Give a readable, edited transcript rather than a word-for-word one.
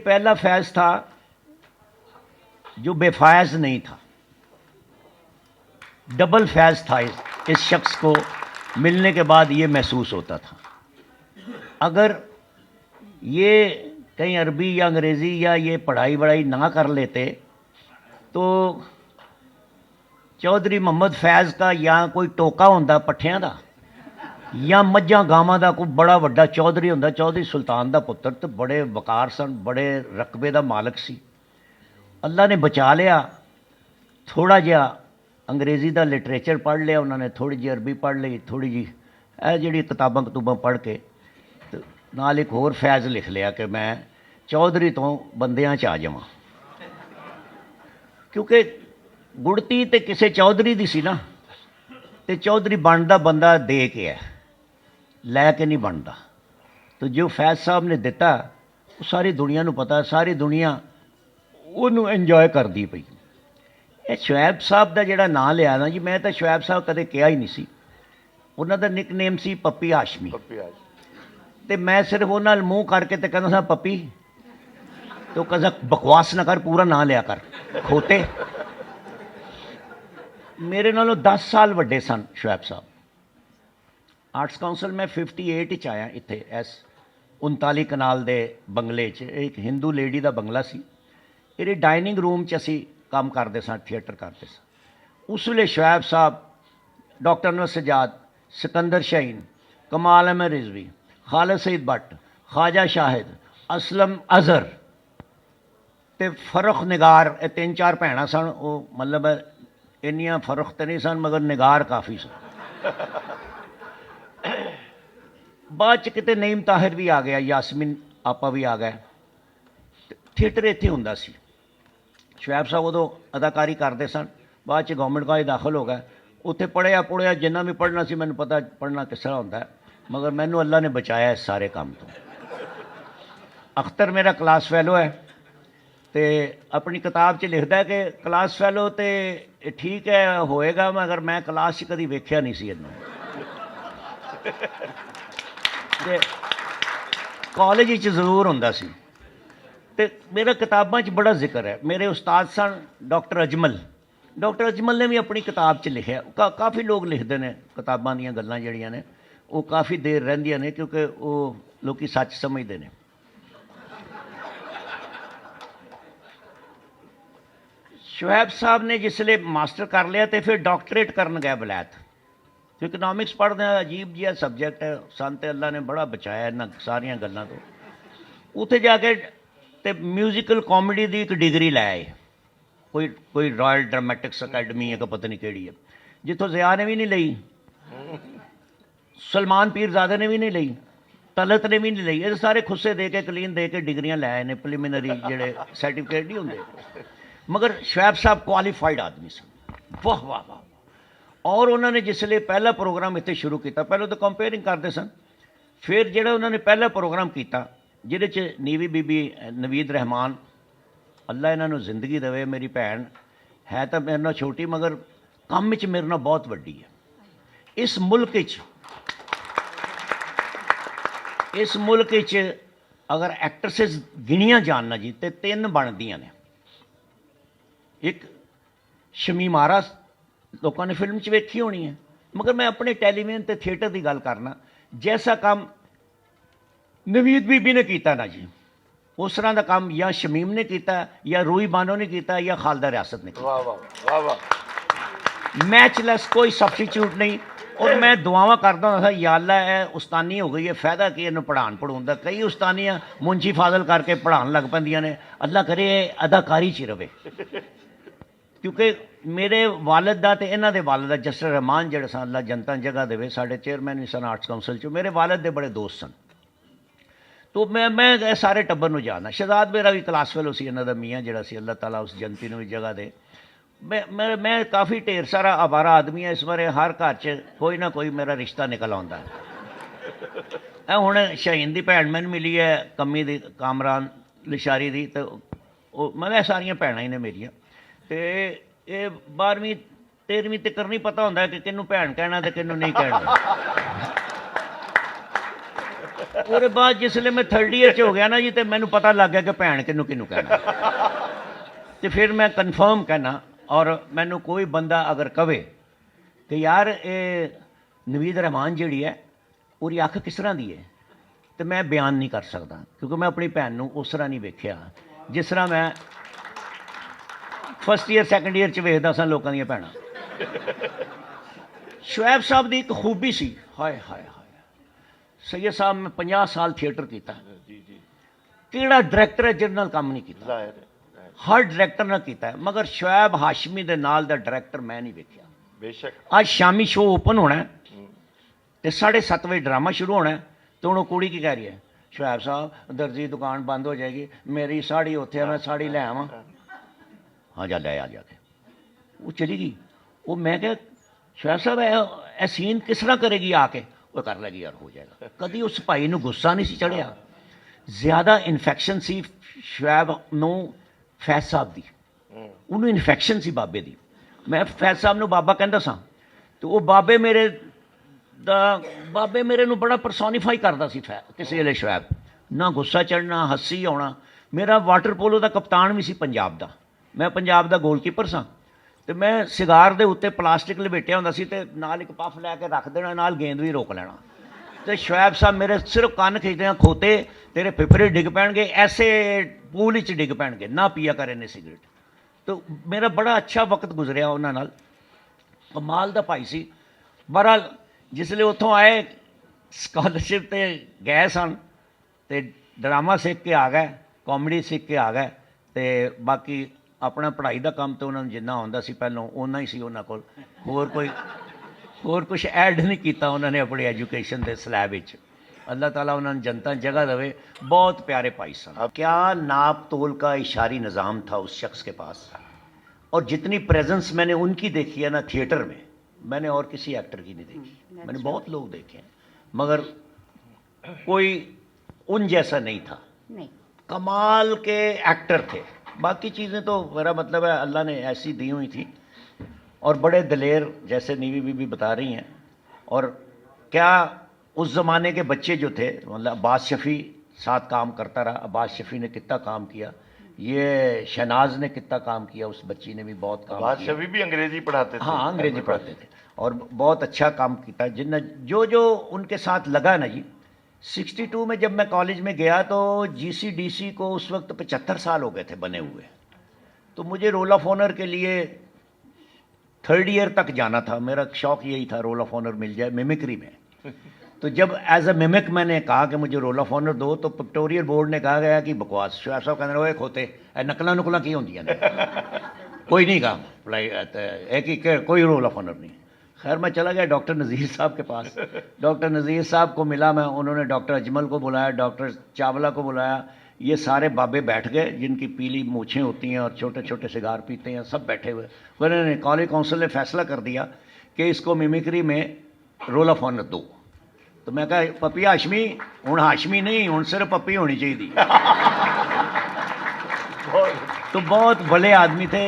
पहला फैज़ था जो बेफायज नहीं था, डबल फैज़ था। इस शख्स को मिलने के बाद ये महसूस होता था। अगर ये कहीं अरबी या अंग्रेज़ी या ये पढ़ाई वढ़ाई ना कर लेते तो चौधरी मोहम्मद फैज़ का या कोई टोका होंदा पट्ठियां दा या मझां गावां दा कोई बड़ा वड्डा चौधरी होंदा, चौधरी सुल्तान दा पुत्तर, तो बड़े वकार सन, बड़े रकबे दा मालक सी। अल्लाह ने बचा लिया। थोड़ा जिहा अंग्रेज़ी दा लिटरेचर पढ़ लिया उन्होंने, थोड़ी जी अरबी पढ़ ली, थोड़ी जी जिहड़ी किताबां कतूबां पढ़ के ते नाल एक होर फैज़ लिख लिया कि मैं चौधरी तो बंदियां च आ जावां। क्योंकि गुड़ती तो किसी चौधरी दी सी ना, तो चौधरी बनता बंदा दे के है, लैके नहीं बनता। तो जो फैज़ साहब ने दिता वो सारी दुनिया नूं पता, सारी दुनिया उन्होंने इंजॉय करती पई। ये शुएब साहब का जिहड़ा नाम लिया ना जी, मैं तो शुएब साहब कदे कहा ही नहीं सी। उन्हों का निकनेम सी पप्पी हाशमी, तो मैं सिर्फ उन्होंने मूँह करके तो कहना सा पप्पी, तो कहता बकवास ना कर, पूरा नाम लिया कर खोते। मेरे नालों 10 साल वड्डे सन शुएब साहब। आर्ट्स काउंसल में 58 आया इत्थे इस 39 कनाल दे बंगले च, एक हिंदू लेडी का बंगला सी। ये डाइनिंग रूम च असी काम करते सन, थिएटर करते सन। उस वेले शुएब साहब, डॉक्टर अनवर सजाद, सिकंदर शाहीन, कमाल अहमद रिजवी, खालिद सईद भट्ट, ख्वाजा शाहिद, असलम अजहर ते फरख निगार, ये 3-4 भैणां सन। वो मतलब इन्नियां फरख तो नहीं सन मगर निगार काफ़ी सन। बाद च किते नईम ताहिर भी आ गया, यासमीन आपा भी आ गए। थिएटर इत्थे हुंदा सी। शुएब साहब उदों अदाकारी करते सन, बाद च गवर्नमेंट कॉलेज दाखिल हो गए। उत्थे पढ़िया पुढ़िया जिन्ना भी पढ़ना सी, मैनूं पता पढ़ना किस तरह होंदा है, मगर मैनूं अल्लाह ने बचाया इस सारे काम तो। अख्तर मेरा क्लास फैलो है, तो अपनी किताब च लिखता है कि क्लास फैलो तो ठीक है होएगा, मगर मैं क्लास च कभी वेख्या नहीं सी इन्हूं। कॉलेज च जरूर हुंदा सी। ते मेरा किताबां च बड़ा जिक्र है। मेरे उस्ताद सन डॉक्टर अजमल। डॉक्टर अजमल ने भी अपनी किताब च लिखा। काफ़ी लोग लिखते हैं किताबां दीयां गल्लां जिहड़ियां ने, वो काफ़ी देर रहिंदियां ने, क्योंकि वो लोग सच समझते हैं। शुएब साहब ने जिसले मास्टर कर लिया तो फिर डॉक्टरेट करन गए वलैत। तो इकनॉमिक्स पढ़ने अजीब जिहा सबजैक्ट है, सन ते अल्लाह ने बड़ा बचाया इन्हां सारियां गल्लां तो। उत्थे जाके ते म्यूजिकल कॉमेडी की एक डिग्री लै आए, कोई रॉयल ड्रामेटिक्स अकैडमी है कि पता नहीं केड़ी है, जिथों ज़िया ने भी नहीं लई, सलमान पीरजादे ने भी नहीं लई, तलत ने भी नहीं लई। ये सारे खुस्से दे के कलीन दे के डिग्रियां लै आए ने, प्रिलिमिनरी जिहड़े सर्टिफिकेट नहीं होंदे। मगर शुएब साहब क्वालीफाइड आदमी सन, वाह वाह वाह। और उन्होंने जिसले पहला प्रोग्राम इत्थे शुरू किया, पहले तो कंपेयरिंग करते सन, फिर जो उन्होंने पहला प्रोग्राम किया जिहदे च नीवी बीबी नवीद रहमान, अल्लाह इन्हों जिंदगी देवे, मेरी भैन है तो मेरे नाल छोटी मगर काम च मेरे नाल बहुत वड्डी है। इस मुल्क च अगर एक्ट्रेसिस गिनिया जान ना जी तो 3 बनदियां ने। एक शमीम आरा लोगों ने फिल्म च वेखी होनी है, मगर मैं अपने टेलीविजन ते थिएटर की गल करना, जैसा काम नवीद बीबी ने किया ना जी, उस तरह का काम या शमीम ने किया, या रूही बानो ने किया, या खालदा रियासत ने किया। मैचलैस, कोई सब्सटीट्यूट नहीं। और मैं दुआवां करता होंदा था, या अल्लाह है उस्तानी हो गई है, फायदा कि इन्हूं पढ़ाण पढ़ाउण दा। कई उस्तानियां मुंशी फाजल करके पढ़ाण लग पैंदियां ने, अल्लाह करे अदाकारी च रवे। क्योंकि मेरे वालद दा ते इन्हां दे वालद दा जसर रहमान जिहड़े सन, अल्लाह जनता जगह देवे, साडे चेयरमैन भी सन आर्ट्स काउंसल चो, मेरे वालद दे बड़े दोस्त सन। तो मैं सारे टब्बर नूं जानदा। शहजाद मेरा भी क्लास फेलो सी, इन्हां दा मियाँ जिहड़ा सी, अल्लाह ताला उस जनती नूं भी जगह दे। मैं काफ़ी ढेर सारा आवारा आदमी है, इस बारे हर घर च कोई ना कोई मेरा रिश्ता निकल आंदा है। हुण शाहीन दी भैन मैनूं मिली है, कम्मी दी कामरान लिशारी दी, तो मतलब सारियां भैणां ही ने मेरियां। तो ये 12वीं 13वीं तक नहीं पता होंदा कि किहनूं भैन कहना ते किहनूं नहीं कहना। ਉਹਦੇ ਬਾਅਦ ਜਿਸਲੇ ਮੈਂ 3rd ਈਅਰ 'ਚ ਹੋ ਗਿਆ ਨਾ ਜੀ, ਤੇ ਮੈਨੂੰ ਪਤਾ ਲੱਗ ਗਿਆ ਕਿ ਭੈਣ ਕਿਹਨੂੰ ਕਿਹਨੂੰ ਕਹਿਣਾ। ਤੇ ਫਿਰ ਮੈਂ ਕਨਫਰਮ ਕਹਿਣਾ, ਔਰ ਮੈਨੂੰ ਕੋਈ ਬੰਦਾ ਅਗਰ ਕਵੇ ਕਿ ਯਾਰ ਇਹ ਨਵੀਦ ਰਹਿਮਾਨ ਜਿਹੜੀ ਹੈ ਉਹਦੀ ਅੱਖ ਕਿਸ ਤਰ੍ਹਾਂ ਦੀ ਹੈ, ਤੇ ਮੈਂ ਬਿਆਨ ਨਹੀਂ ਕਰ ਸਕਦਾ, ਕਿਉਂਕਿ ਮੈਂ ਆਪਣੀ ਭੈਣ ਨੂੰ ਉਸ ਤਰ੍ਹਾਂ ਨਹੀਂ ਵੇਖਿਆ ਜਿਸ ਤਰ੍ਹਾਂ ਮੈਂ 1st ਈਅਰ 2nd ਈਅਰ 'ਚ ਵੇਖਦਾ ਸਾਂ ਲੋਕਾਂ ਦੀਆਂ ਭੈਣਾਂ। ਸ਼ੁਐਬ ਸਾਹਿਬ ਦੀ ਇੱਕ ਖੂਬੀ ਸੀ, ਹਾਏ ਹਾਏ ਹਾਏ, ਸੈਯਦ ਸਾਹਿਬ ਮੈਂ 50 ਸਾਲ ਥੀਏਟਰ ਕੀਤਾ, ਕਿਹੜਾ ਡਾਇਰੈਕਟਰ ਹੈ ਜਿਹਦੇ ਨਾਲ ਕੰਮ ਨਹੀਂ ਕੀਤਾ? ਹਰ ਡਾਇਰੈਕਟਰ ਨਾਲ ਕੀਤਾ ਹੈ, ਮਗਰ ਸ਼ੁਐਬ ਹਾਸ਼ਮੀ ਦੇ ਨਾਲ ਦਾ ਡਾਇਰੈਕਟਰ ਮੈਂ ਨਹੀਂ ਵੇਖਿਆ। ਬੇਸ਼ੱਕ ਅੱਜ ਸ਼ਾਮੀ ਸ਼ੋਅ ਓਪਨ ਹੋਣਾ ਹੈ ਤੇ 7:30 ਵਜੇ ਡਰਾਮਾ ਸ਼ੁਰੂ ਹੋਣਾ ਹੈ, ਤੇ ਹੁਣ ਉਹ ਕੁੜੀ ਕੀ ਕਹਿ ਰਹੀ ਹੈ, ਸ਼ੁਐਬ ਸਾਹਿਬ ਦਰਜੀ ਦੁਕਾਨ ਬੰਦ ਹੋ ਜਾਏਗੀ, ਮੇਰੀ ਸਾੜੀ ਉੱਥੇ ਹੈ, ਮੈਂ ਸਾੜੀ ਲੈ ਆਵਾਂ। ਹਾਂ ਜਾ ਲੈ ਆ ਜਾ ਕੇ। ਉਹ ਚਲੀ ਗਈ। ਉਹ ਮੈਂ ਕਿਹਾ ਸ਼ੁਐਬ ਸਾਹਿਬ ਇਹ ਸੀਨ ਕਿਸ ਤਰ੍ਹਾਂ ਕਰੇਗੀ ਆ ਕੇ? ਉਹ ਕਰ ਲੈਗੀ ਯਾਰ, ਹੋ ਜਾਏਗਾ। ਕਦੀ ਉਸ ਭਾਈ ਨੂੰ ਗੁੱਸਾ ਨਹੀਂ ਸੀ ਚੜ੍ਹਿਆ। ਜ਼ਿਆਦਾ ਇਨਫੈਕਸ਼ਨ ਸੀ ਸ਼ੁਐਬ ਨੂੰ ਫੈਜ਼ ਸਾਹਿਬ ਦੀ, ਉਹਨੂੰ ਇਨਫੈਕਸ਼ਨ ਸੀ ਬਾਬੇ ਦੀ। ਮੈਂ ਫੈਜ਼ ਸਾਹਿਬ ਨੂੰ ਬਾਬਾ ਕਹਿੰਦਾ ਸਾਂ, ਤੇ ਉਹ ਬਾਬੇ ਮੇਰੇ ਨੂੰ ਬੜਾ ਪਰਸੋਨੀਫਾਈ ਕਰਦਾ ਸੀ ਕਿਸੇ ਵੇਲੇ ਸ਼ੁਐਬ। ਨਾ ਗੁੱਸਾ ਚੜ੍ਹਨਾ, ਹੱਸੀ ਆਉਣਾ। ਮੇਰਾ ਵਾਟਰ ਪੋਲੋ ਦਾ ਕਪਤਾਨ ਵੀ ਸੀ ਪੰਜਾਬ ਦਾ, ਮੈਂ ਪੰਜਾਬ ਦਾ ਗੋਲਕੀਪਰ ਸਾਂ, ਤੇ ਮੈਂ ਸਿਗਾਰ ਦੇ ਉੱਤੇ ਪਲਾਸਟਿਕ ਲਪੇਟਿਆ ਹੁੰਦਾ ਸੀ, ਤੇ ਨਾਲ ਇੱਕ ਪੱਫ ਲੈ ਕੇ ਰੱਖ ਦੇਣਾ, ਨਾਲ ਗੇਂਦ ਵੀ ਰੋਕ ਲੈਣਾ। ਤੇ ਸ਼ੁਐਬ ਸਾਹਿਬ ਮੇਰੇ ਸਿਰਫ ਕੰਨ ਖਿੱਚਦੇ ਆ, ਖੋਤੇ ਤੇਰੇ ਫਿਫਰੇ ਡਿੱਗ ਪੈਣਗੇ, ਐਸੇ ਪੂਲ ਵਿੱਚ ਡਿੱਗ ਪੈਣਗੇ, ਨਾ ਪੀਆ ਕਰ ਇਹਨੇ ਸਿਗਰਟ। ਤਾਂ ਮੇਰਾ ਬੜਾ ਅੱਛਾ ਵਕਤ ਗੁਜ਼ਰਿਆ ਉਹਨਾਂ ਨਾਲ, ਕਮਾਲ ਦਾ ਭਾਈ ਸੀ। ਬਹਰਹਾਲ ਜਿਸਲੇ ਉੱਥੋਂ ਆਏ ਸਕਾਲਰਸ਼ਿਪ ਤੇ ਗਏ ਸਨ, ਤੇ ਡਰਾਮਾ ਸਿੱਖ ਕੇ ਆ ਗਏ, ਕਾਮੇਡੀ ਸਿੱਖ ਕੇ ਆ ਗਏ, ਤੇ ਬਾਕੀ ਆਪਣਾ ਪੜ੍ਹਾਈ ਦਾ ਕੰਮ ਤਾਂ ਉਹਨਾਂ ਨੂੰ ਜਿੰਨਾ ਆਉਂਦਾ ਸੀ ਪਹਿਲਾਂ ਓਨਾ ਹੀ ਸੀ ਉਹਨਾਂ ਕੋਲ। ਹੋਰ ਕੁਝ ਐਡ ਨਹੀਂ ਕੀਤਾ ਉਹਨਾਂ ਨੇ ਆਪਣੀ ਐਜੂਕੇਸ਼ਨ ਦੇ ਸਲੈਬ ਵਿੱਚ। अल्लाह ताला उन्होंने जनता जगह दवे। बहुत प्यारे भाई साहब। क्या नाप तोल का इशारी निज़ाम था उस शख्स के पास, और जितनी प्रेजेंस मैंने उनकी देखी है ना थिएटर में, मैंने और किसी एक्टर की नहीं देखी। मैंने बहुत लोग देखे हैं, मगर कोई उन जैसा नहीं था। नहीं, कमाल के एक्टर थे। बाकी चीज़ें तो मेरा मतलब है अल्लाह ने ऐसी दी हुई थी, और बड़े दलेर, जैसे नीवी बीबी बता रही हैं। और क्या उस ज़माने के बच्चे जो थे, मतलब अब्बास शफ़ी साथ काम करता रहा, अब्बास शफ़ी ने कितना काम किया, ये शहनाज ने कितना काम किया, उस बच्ची ने भी बहुत काम किया। अब्बास शफ़ी भी अंग्रेजी पढ़ाते थे। हाँ, अंग्रेजी पढ़ाते थे और बहुत अच्छा काम किया। जिन जो उनके साथ लगा ना जी। 62 में जब मैं कॉलेज में गया तो GCDC को उस वक्त 75 साल हो गए थे बने हुए। तो मुझे रोल ऑफ ऑनर के लिए 3rd ईयर तक जाना था। मेरा शौक़ यही था रोल ऑफ ऑनर मिल जाए मिमिक्री में। तो जब एज अ मिमिक मैंने कहा कि मुझे रोल ऑफ ऑनर दो, तो पिक्टोरियल बोर्ड ने कहा गया कि बकवास। शुएब साहब कहते रहे खोते नकल नुकल की होंगी ने कोई नहीं कहा एक ही कोई रोल ऑफ ऑनर नहीं। खैर मैं चला गया डॉक्टर नज़ीर साहब के पास। डॉक्टर नज़ीर साहब को मिला मैं, उन्होंने डॉक्टर अजमल को बुलाया, डॉक्टर चावला को बुलाया। ये सारे बाबे बैठ गए जिनकी पीली मूछें होती हैं और छोटे छोटे सिगार पीते हैं, सब बैठे हुए। उन्होंने कॉलेज काउंसिल ने फैसला कर दिया कि इसको मिमिक्री में रोल ऑफ ऑनर दो। तो मैं कहा पप्पी हाशमी, हूँ हाशमी नहीं, हूँ सिर्फ पप्पी होनी चाहिए। तो बहुत भले आदमी थे।